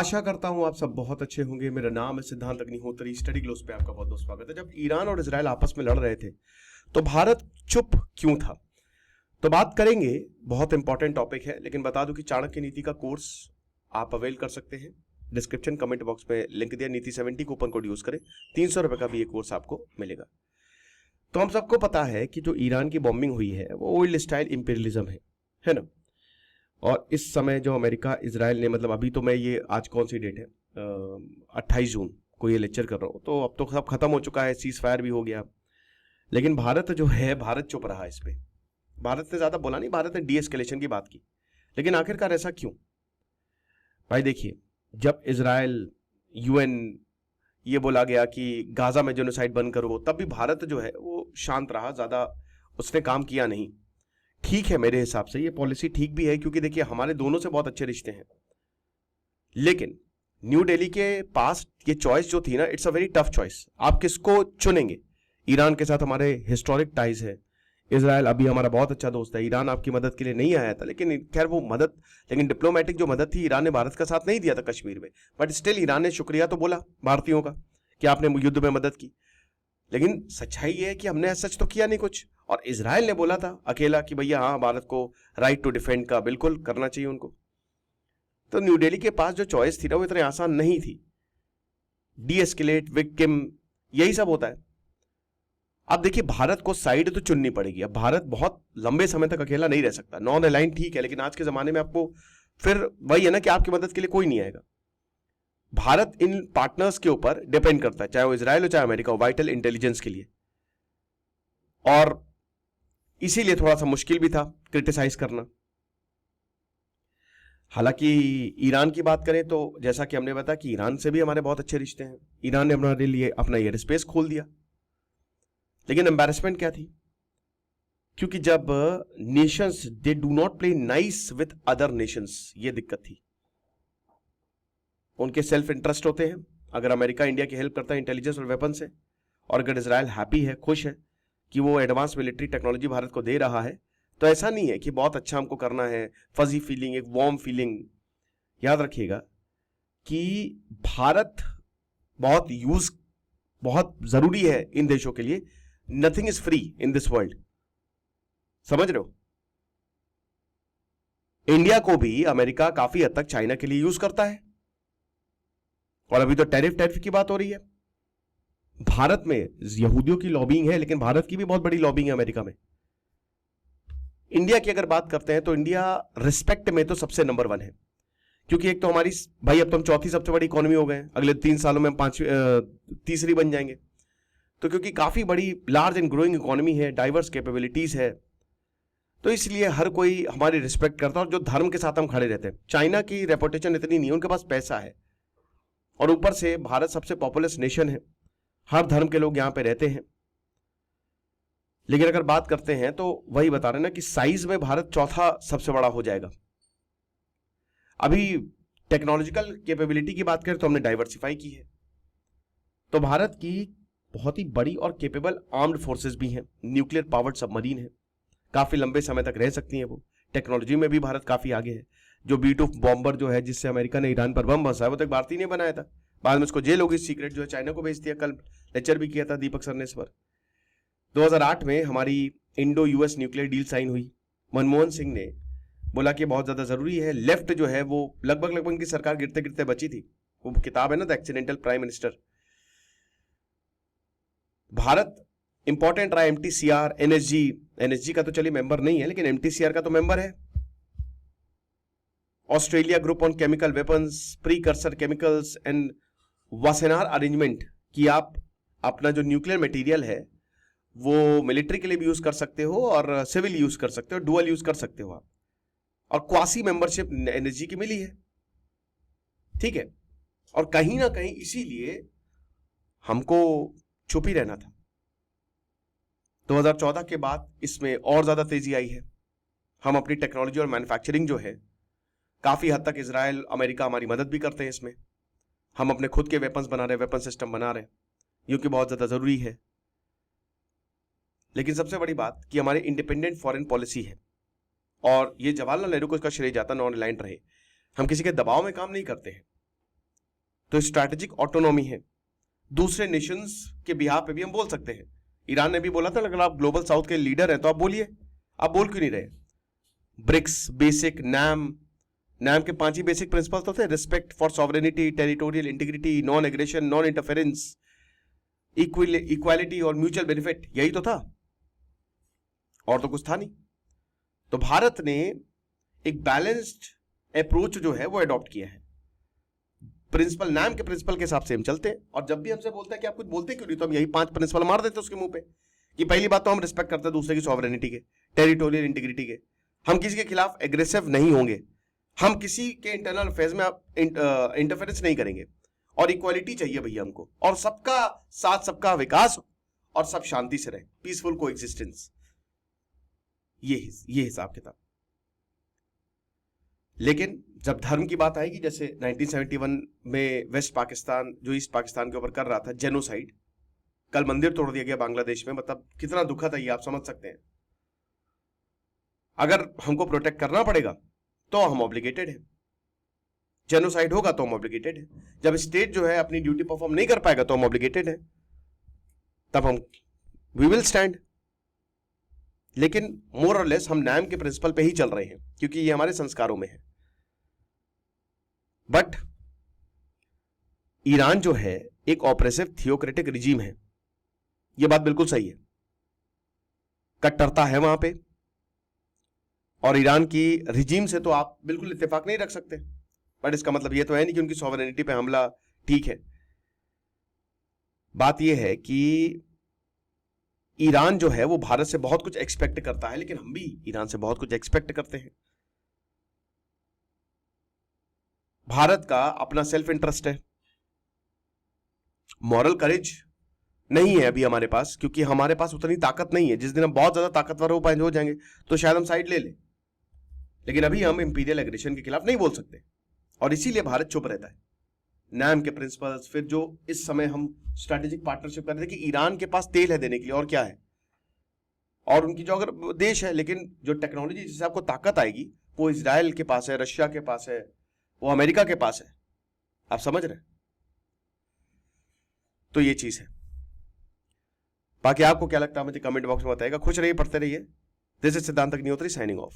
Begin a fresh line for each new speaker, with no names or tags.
आशा करता हूं आप सब बहुत अच्छे होंगे। मेरा नाम है सिद्धांत अग्निहोत्री। स्टडी ग्लोस पे आपका बहुत बहुत स्वागत है। जब ईरान और इजराइल आपस में लड़ रहे थे तो भारत चुप क्यों था, तो बात करेंगे। बहुत इंपॉर्टेंट टॉपिक है, लेकिन बता दूं कि चाणक्य नीति का कोर्स आप अवेल कर सकते हैं। डिस्क्रिप्शन कमेंट बॉक्स में लिंक दिया, नीति 70 कूपन कोड यूज करें, 300 रुपए का भी ये कोर्स आपको मिलेगा। तो हम सबको पता है कि जो ईरान की बॉम्बिंग हुई है वो ओल्ड स्टाइल इंपीरियलिज्म है ना। और इस समय जो अमेरिका इजराइल ने, मतलब अभी तो मैं ये आज कौन सी डेट है, 28 जून को ये लेक्चर कर रहा हूँ, तो अब तो सब खत्म हो चुका है, सीज फायर भी हो गया। लेकिन भारत जो है, भारत चुप रहा इस पे। भारत ने ज्यादा बोला नहीं, भारत ने डी एस्केलेशन की बात की। लेकिन आखिरकार ऐसा क्यों भाई? देखिए, जब इजराइल यूएन ये बोला गया कि गाजा में जेनोसाइड बंद करो, तब भी भारत जो है वो शांत रहा, ज्यादा उसने काम किया नहीं। ठीक है, मेरे हिसाब से ये पॉलिसी ठीक भी है, क्योंकि देखिए हमारे दोनों से बहुत अच्छे रिश्ते हैं। लेकिन न्यू दिल्ली के पास ये चॉइस जो थी ना, it's a very tough choice. आप किसको चुनेंगे? ईरान के साथ हमारे हिस्टोरिक टाइज है। इजराइल अभी हमारा बहुत अच्छा दोस्त है। ईरान आपकी मदद के लिए नहीं आया था, लेकिन खैर वो मदद, लेकिन डिप्लोमेटिक जो मदद थी, ईरान ने भारत का साथ नहीं दिया था कश्मीर में, बट स्टिल ईरान ने शुक्रिया तो बोला भारतीयों का कि आपने युद्ध में मदद की। लेकिन सच्चाई ये है कि हमने सच तो किया नहीं कुछ। और इजराइल ने बोला था अकेला कि भैया हाँ, भारत को राइट टू डिफेंड का बिल्कुल करना चाहिए उनको। तो न्यू दिल्ली के पास जो चॉइस थी ना, वो इतनी आसान नहीं थी। डी एस्केलेट, विक्टिम, यही सब होता है। अब देखिए, भारत को साइड तो चुननी पड़ेगी। अब भारत बहुत लंबे समय तक अकेला नहीं रह सकता। नॉन अलाइन ठीक है, लेकिन आज के जमाने में आपको फिर वही है ना कि आपकी मदद के लिए कोई नहीं आएगा। भारत इन पार्टनर्स के ऊपर डिपेंड करता है, चाहे वो इजराइल हो चाहे अमेरिका हो, वाइटल इंटेलिजेंस के लिए। और इसीलिए थोड़ा सा मुश्किल भी था क्रिटिसाइज करना। हालांकि ईरान की बात करें तो जैसा कि हमने बताया कि ईरान से भी हमारे बहुत अच्छे रिश्ते हैं। ईरान ने हमारे लिए अपना एयर स्पेस खोल दिया। लेकिन एम्बैरेसमेंट क्या थी? क्योंकि जब Nations they do not play nice with other Nations, ये दिक्कत थी। उनके सेल्फ इंटरेस्ट होते हैं। अगर अमेरिका इंडिया की हेल्प करता है इंटेलिजेंस और वेपन से, और अगर इजराइल हैप्पी है, खुश है कि वो एडवांस मिलिट्री टेक्नोलॉजी भारत को दे रहा है, तो ऐसा नहीं है कि बहुत अच्छा हमको करना है, फजी फीलिंग, एक वार्म फीलिंग। याद रखिएगा कि भारत बहुत जरूरी है इन देशों के लिए। Nothing is free in this world, समझ रहे हो? इंडिया को भी अमेरिका काफी हद तक चाइना के लिए यूज करता है, और अभी तो टैरिफ की बात हो रही है। भारत में यहूदियों की लॉबिंग है, लेकिन भारत की भी बहुत बड़ी लॉबिंग है अमेरिका में। इंडिया की अगर बात करते हैं तो इंडिया रिस्पेक्ट में तो सबसे नंबर 1 है, क्योंकि एक तो हमारी, भाई अब तो हम चौथी सबसे बड़ी इकोनॉमी हो गए, अगले 3 सालों में हम तीसरी बन जाएंगे। तो क्योंकि काफी बड़ी लार्ज एंड ग्रोइंग इकोनॉमी है, डाइवर्स कैपेबिलिटीज है, तो इसलिए हर कोई हमारी रिस्पेक्ट करता है। और जो धर्म के साथ हम खड़े रहते हैं, चाइना की रेपुटेशन इतनी नहीं है, उनके पास पैसा है, और ऊपर से भारत सबसे पॉपुलस नेशन है, हर धर्म के लोग यहां पे रहते हैं। लेकिन अगर बात करते हैं तो वही बता रहे हैं ना कि साइज में भारत चौथा सबसे बड़ा हो जाएगा। अभी टेक्नोलॉजिकल कैपेबिलिटी की बात करें तो हमने डाइवर्सिफाई की है। तो भारत की बहुत ही बड़ी और कैपेबल आर्म्ड फोर्सेस भी हैं, न्यूक्लियर पावर्ड सबमरीन है, काफी लंबे समय तक रह सकती हैं वो। टेक्नोलॉजी में भी भारत काफी आगे है। जो B-2 बॉम्बर जो है, जिससे अमेरिका ने ईरान पर बम बसाया, वो तो एक भारतीय ने बनाया था, बाद में उसको जेल हो गई, सीक्रेट जो है चाइना को भेज दिया। कल लेक्चर भी किया था दीपक सर ने इस पर। 2008 में हमारी Indo US nuclear deal sign हुई। मनमोहन सिंह ने बोला कि बहुत ज्यादा जरूरी है। लेफ्ट जो है वो लगभग उनकी सरकार गिरते गिरते बची थी। वो किताब है ना, the accidental prime minister. Bharat important रहा MTCR, एनएसजी का तो चलिए मेंबर नहीं है, लेकिन MTCR का तो मेंबर है। Australia group on chemical weapons, precursor chemicals and Wassenaar arrangement, कि आप अपना जो न्यूक्लियर मटेरियल है वो मिलिट्री के लिए भी यूज कर सकते हो और सिविल यूज कर सकते हो, डुअल यूज कर सकते हो आप। और क्वासी मेंबरशिप एनएसजी की मिली है, ठीक है। और कहीं ना कहीं इसीलिए हमको चुप ही रहना था। 2014 के बाद इसमें और ज्यादा तेजी आई है। हम अपनी टेक्नोलॉजी और मैन्युफैक्चरिंग जो है, काफी हद तक इजराइल, अमेरिका हमारी मदद भी करते हैं इसमें। हम अपने खुद के वेपन्स बना रहे हैं, वेपन सिस्टम बना रहे हैं, जो कि बहुत ज्यादा जरूरी है। लेकिन सबसे बड़ी बात कि हमारी इंडिपेंडेंट फॉरेन पॉलिसी है, और ये जवाहरलाल नेहरू को इसका श्रेय जाता, नॉन अलाइंड रहे। हम किसी के दबाव में काम नहीं करते हैं। तो स्ट्रैटेजिक ऑटोनॉमी है। दूसरे नेशंस के बिहाफ पे भी हम बोल सकते हैं। ईरान ने भी बोला था अगर आप ग्लोबल साउथ के लीडर हैं तो आप बोलिए, आप बोल क्यों नहीं रहे? ब्रिक्स, बेसिक, नैम के 5 ही बेसिक प्रिंसिपल तो थे, respect for sovereignty, territorial integrity, non aggression, non interference, equality और म्यूचुअल बेनिफिट, यही तो था, और तो कुछ था नहीं। तो भारत ने एक बैलेंस्ड अप्रोच जो है वो अडॉप्ट किया है। प्रिंसिपल, नाम के प्रिंसिपल के हिसाब से हम चलते हैं, और जब भी हमसे बोलता है कि आप कुछ बोलते क्यों नहीं, तो हम यही 5 प्रिंसिपल मार देते हैं उसके मुंह पे कि पहली बात तो हम रिस्पेक्ट करते हैं दूसरे की सॉवरेनिटी के, टेरिटोरियल इंटीग्रिटी के, हम किसी के खिलाफ एग्रेसिव नहीं होंगे, हम किसी के इंटरनल अफेयर्स में इंटरफेरेंस नहीं करेंगे, और इक्वालिटी चाहिए भैया हमको, और सबका साथ, सबका विकास, और सब शांति से रहे, पीसफुल को एग्जिस्टेंस, ये हिसाब किताब। लेकिन जब धर्म की बात आएगी, जैसे 1971 में वेस्ट पाकिस्तान जो ईस्ट पाकिस्तान के ऊपर कर रहा था जेनोसाइड, कल मंदिर तोड़ दिया गया बांग्लादेश में, मतलब कितना दुखद है ये आप समझ सकते हैं। अगर हमको प्रोटेक्ट करना पड़ेगा तो हम ऑब्लिगेटेड है, जेनोसाइड होगा तो हम ऑब्लिगेटेड है, जब स्टेट जो है अपनी ड्यूटी परफॉर्म नहीं कर पाएगा तो हम ऑब्लिगेटेड है, तब हम वी विल स्टैंड। लेकिन मोर और लेस हम नैम के प्रिंसिपल पे ही चल रहे हैं क्योंकि ये हमारे संस्कारों में है। बट ईरान जो है एक ऑपरेसिव थियोक्रेटिक रिजीम है, यह बात बिल्कुल सही है, कट्टरता है वहां पे, और ईरान की रिजीम से तो आप बिल्कुल इत्तेफाक नहीं रख सकते, बट इसका मतलब यह तो है नहीं कि उनकी सॉवरेनिटी पे हमला ठीक है। बात यह है कि ईरान जो है वो भारत से बहुत कुछ एक्सपेक्ट करता है, लेकिन हम भी ईरान से बहुत कुछ एक्सपेक्ट करते हैं। भारत का अपना सेल्फ इंटरेस्ट है, मॉरल करेज नहीं है अभी हमारे पास, क्योंकि हमारे पास उतनी ताकत नहीं है। जिस दिन हम बहुत ज्यादा ताकतवर हो जाएंगे तो शायद हम साइड ले लें, लेकिन अभी हम इंपीरियल एग्रेशन के खिलाफ नहीं बोल सकते, और इसीलिए भारत चुप रहता है। नैम के प्रिंसिपल्स, फिर जो इस समय हम स्ट्रैटेजिक पार्टनरशिप कर रहे थे कि ईरान के पास तेल है देने के लिए, और क्या है, और उनकी जो अगर देश है, लेकिन जो टेक्नोलॉजी जिससे आपको ताकत आएगी वो इजराइल के पास है, रशिया के पास है, वो अमेरिका के पास है, आप समझ रहे हैं? तो ये चीज है। बाकी आपको क्या लगता है मुझे कमेंट बॉक्स में बताइएगा। खुश रहिए, पढ़ते रहिए। दिस इज सिद्धांत अग्निहोत्री साइनिंग ऑफ।